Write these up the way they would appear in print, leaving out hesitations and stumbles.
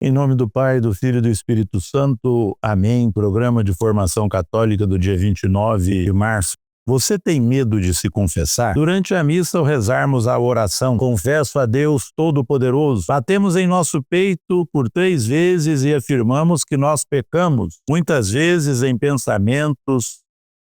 Em nome do Pai, do Filho e do Espírito Santo. Amém. Programa de formação católica do dia 29 de março. Você tem medo de se confessar? Durante a missa, ao rezarmos a oração, confesso a Deus Todo-Poderoso, batemos em nosso peito por 3 vezes e afirmamos que nós pecamos, muitas vezes em pensamentos,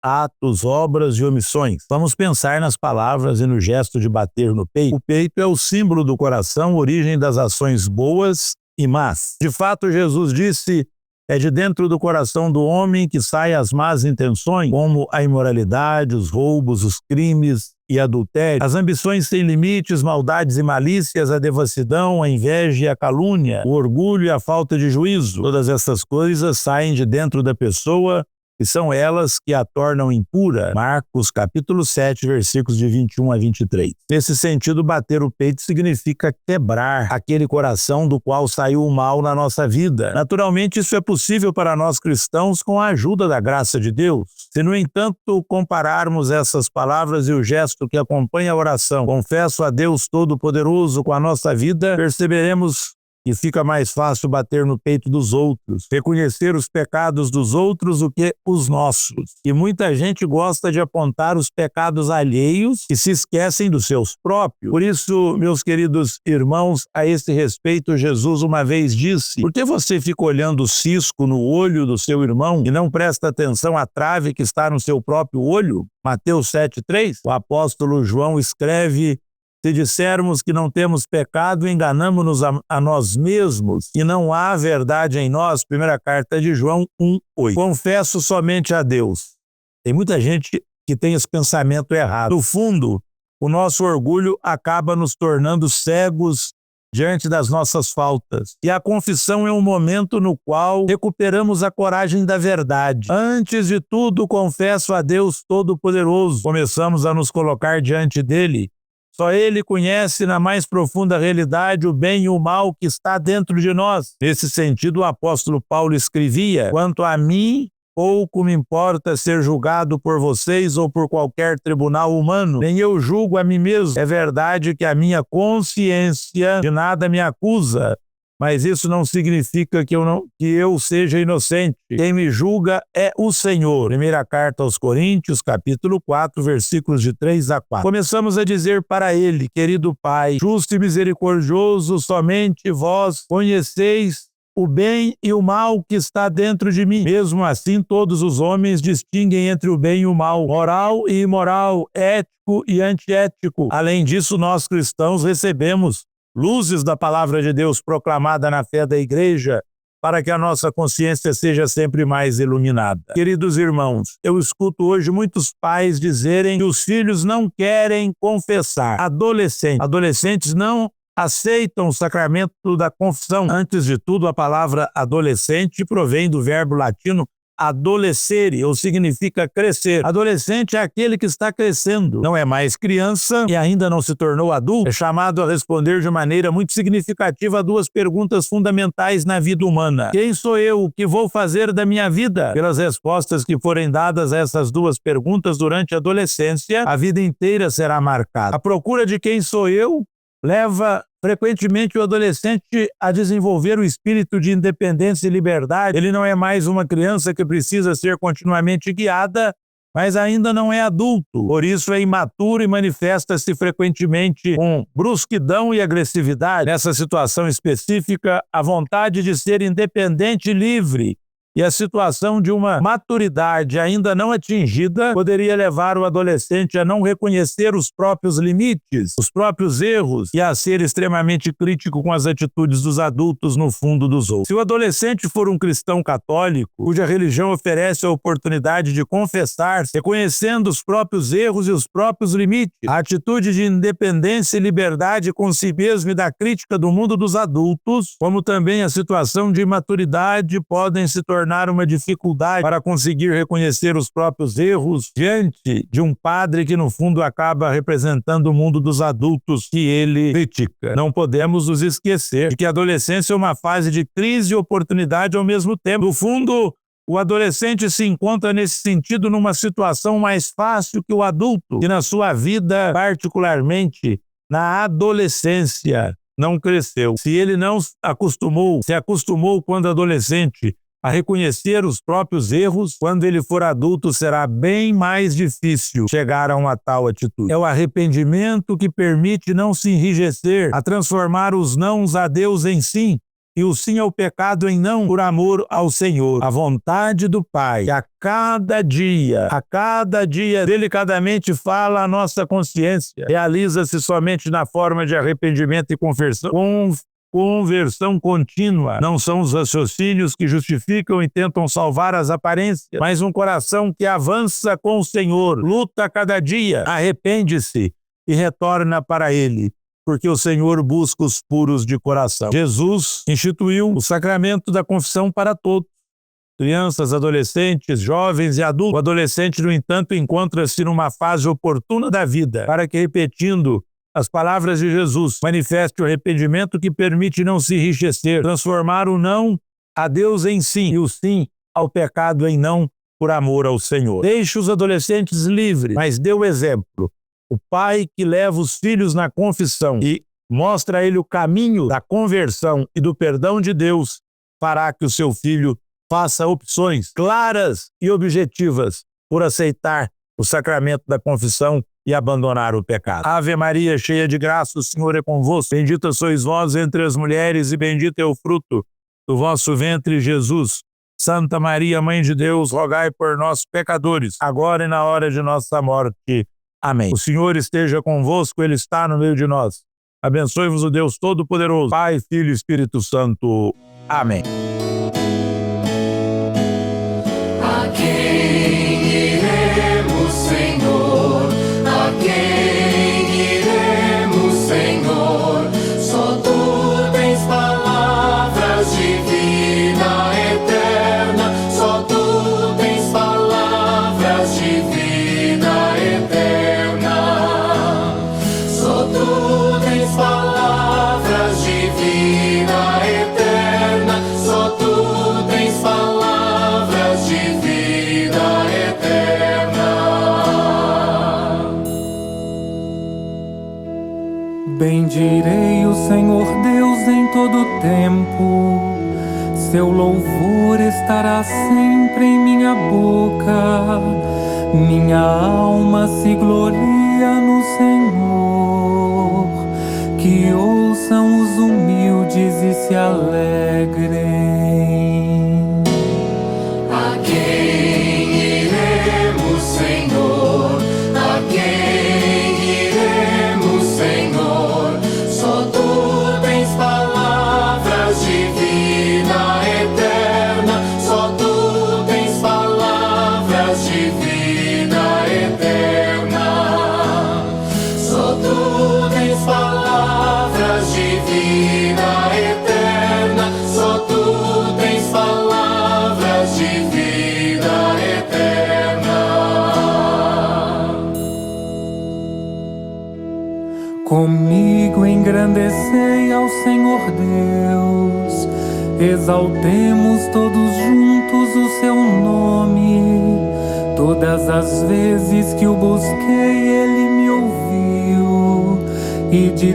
atos, obras e omissões. Vamos pensar nas palavras e no gesto de bater no peito. O peito é o símbolo do coração, origem das ações boas e más. De fato, Jesus disse: é de dentro do coração do homem que saem as más intenções, como a imoralidade, os roubos, os crimes e adultério, as ambições sem limites, maldades e malícias, a devassidão, a inveja e a calúnia, o orgulho e a falta de juízo. Todas essas coisas saem de dentro da pessoa e são elas que a tornam impura. Marcos capítulo 7, versículos de 21 a 23. Nesse sentido, bater o peito significa quebrar aquele coração do qual saiu o mal na nossa vida. Naturalmente, isso é possível para nós cristãos com a ajuda da graça de Deus. Se, no entanto, compararmos essas palavras e o gesto que acompanha a oração, confesso a Deus Todo-Poderoso, com a nossa vida, perceberemos que fica mais fácil bater no peito dos outros, reconhecer os pecados dos outros do que os nossos. E muita gente gosta de apontar os pecados alheios e se esquecem dos seus próprios. Por isso, meus queridos irmãos, a esse respeito, Jesus uma vez disse: por que você fica olhando o cisco no olho do seu irmão e não presta atenção à trave que está no seu próprio olho? Mateus 7,3. O apóstolo João escreve: se dissermos que não temos pecado, enganamo-nos a nós mesmos e não há verdade em nós. Primeira carta de João 1,8. Confesso somente a Deus. Tem muita gente que tem esse pensamento errado. No fundo, o nosso orgulho acaba nos tornando cegos diante das nossas faltas. E a confissão é um momento no qual recuperamos a coragem da verdade. Antes de tudo, confesso a Deus Todo-Poderoso. Começamos a nos colocar diante dele. Só Ele conhece na mais profunda realidade o bem e o mal que está dentro de nós. Nesse sentido, o apóstolo Paulo escrevia: quanto a mim, pouco me importa ser julgado por vocês ou por qualquer tribunal humano. Nem eu julgo a mim mesmo. É verdade que a minha consciência de nada me acusa, mas isso não significa que eu seja inocente. Quem me julga é o Senhor. Primeira carta aos Coríntios, capítulo 4, versículos de 3 a 4. Começamos a dizer para ele: querido Pai, justo e misericordioso, somente vós conheceis o bem e o mal que está dentro de mim. Mesmo assim, todos os homens distinguem entre o bem e o mal, moral e imoral, ético e antiético. Além disso, nós cristãos recebemos luzes da palavra de Deus proclamada na fé da igreja, para que a nossa consciência seja sempre mais iluminada. Queridos irmãos, eu escuto hoje muitos pais dizerem que os filhos não querem confessar. Adolescentes não aceitam o sacramento da confissão. Antes de tudo, a palavra adolescente provém do verbo latino adolescere, ou significa crescer. Adolescente é aquele que está crescendo, não é mais criança e ainda não se tornou adulto. É chamado a responder de maneira muito significativa a 2 perguntas fundamentais na vida humana: quem sou eu? O que vou fazer da minha vida? Pelas respostas que forem dadas a essas 2 perguntas durante a adolescência, a vida inteira será marcada. A procura de quem sou eu leva frequentemente o adolescente a desenvolver o espírito de independência e liberdade. Ele não é mais uma criança que precisa ser continuamente guiada, mas ainda não é adulto. Por isso é imaturo e manifesta-se frequentemente com brusquidão e agressividade. Nessa situação específica, a vontade de ser independente e livre e a situação de uma maturidade ainda não atingida poderia levar o adolescente a não reconhecer os próprios limites, os próprios erros e a ser extremamente crítico com as atitudes dos adultos no fundo dos outros. Se o adolescente for um cristão católico, cuja religião oferece a oportunidade de confessar-se, reconhecendo os próprios erros e os próprios limites, a atitude de independência e liberdade com si mesmo e da crítica do mundo dos adultos, como também a situação de imaturidade, podem se tornar uma dificuldade para conseguir reconhecer os próprios erros diante de um padre que, no fundo, acaba representando o mundo dos adultos que ele critica. Não podemos nos esquecer de que a adolescência é uma fase de crise e oportunidade ao mesmo tempo. No fundo, o adolescente se encontra, nesse sentido, numa situação mais fácil que o adulto, que na sua vida, particularmente na adolescência, não cresceu. Se ele não se acostumou quando adolescente a reconhecer os próprios erros, quando ele for adulto será bem mais difícil chegar a uma tal atitude. É o arrependimento que permite não se enrijecer, a transformar os nãos a Deus em sim, e o sim ao pecado em não, por amor ao Senhor. A vontade do Pai, que a cada dia, delicadamente fala a nossa consciência, realiza-se somente na forma de arrependimento e conversão contínua. Não são os raciocínios que justificam e tentam salvar as aparências, mas um coração que avança com o Senhor, luta cada dia, arrepende-se e retorna para Ele, porque o Senhor busca os puros de coração. Jesus instituiu o sacramento da confissão para todos, crianças, adolescentes, jovens e adultos. O adolescente, no entanto, encontra-se numa fase oportuna da vida, para que, repetindo as palavras de Jesus, manifeste o arrependimento que permite não se enrijecer, transformar o não a Deus em sim e o sim ao pecado em não, por amor ao Senhor. Deixe os adolescentes livres, mas dê o exemplo. O pai que leva os filhos na confissão e mostra a ele o caminho da conversão e do perdão de Deus, fará que o seu filho faça opções claras e objetivas por aceitar o sacramento da confissão e abandonar o pecado. Ave Maria, cheia de graça, o Senhor é convosco. Bendita sois vós entre as mulheres e bendito é o fruto do vosso ventre, Jesus. Santa Maria, Mãe de Deus, rogai por nós, pecadores, agora e na hora de nossa morte. Amém. O Senhor esteja convosco, Ele está no meio de nós. Abençoe-vos o Deus Todo-Poderoso, Pai, Filho e Espírito Santo. Amém. A quem iremos, Senhor? A quem iremos, Senhor? Só Tu tens palavras de vida eterna. Só Tu tens palavras de vida eterna. Só Tu tens palavras de vida eterna. Só Tu tens palavras de vida eterna. Bendirei o Senhor Deus em todo tempo, seu louvor estará sempre em minha boca. Minha alma se gloria no Senhor, que ouçam os humildes e se alegrem. A quem iremos, Senhor? A quem iremos, Senhor? Só Tu tens palavras de vida eterna. Só Tu tens palavras de vida eterna. Só Tu tens palavras de vida eterna. Só Tu tens palavras de vida eterna. Comigo engrandecei ao Senhor Deus, exaltemos todos juntos o seu nome. Todas as vezes que o busquei, Ele me ouviu, e de